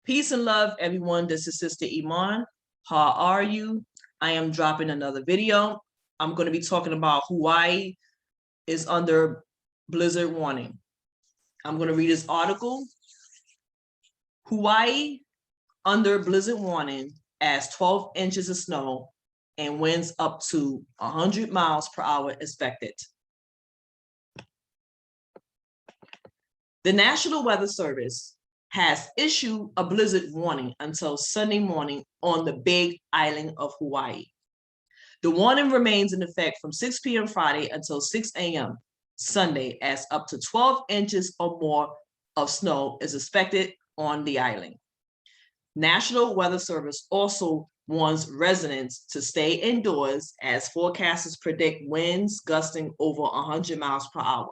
Peace and love, everyone. This is Sister Iman. How are you? I am dropping another video. I'm going to be talking about Hawaii is under blizzard warning. I'm going to read this article. Hawaii under blizzard warning as 12 inches of snow and winds up to 100 miles per hour expected. The National Weather Service has issued a blizzard warning until Sunday morning on the Big Island of Hawaii. The warning remains in effect from 6 p.m. Friday until 6 a.m. Sunday, as up to 12 inches or more of snow is expected on the island. National Weather Service also warns residents to stay indoors as forecasters predict winds gusting over 100 miles per hour.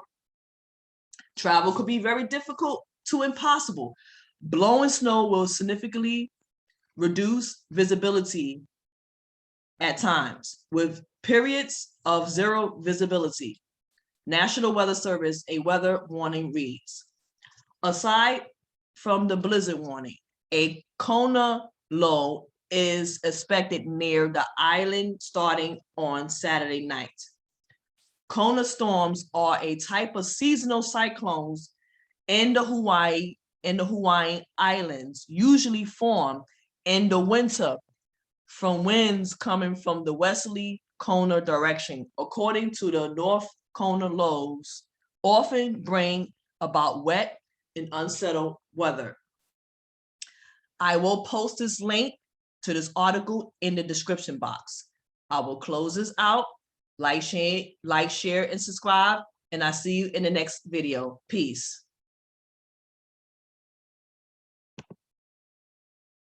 Travel could be very difficult to impossible. Blowing snow will significantly reduce visibility at times, with periods of zero visibility. National Weather Service, a weather warning reads, aside from the blizzard warning, a Kona low is expected near the island starting on Saturday night. Kona storms are a type of seasonal cyclones in the Hawaiian Islands, usually form in the winter from winds coming from the westerly Kona direction. According to the North Kona lows, often bring about wet and unsettled weather. I will post this link to this article in the description box. I will close this out. Like, share, and subscribe, and I'll see you in the next video. Peace.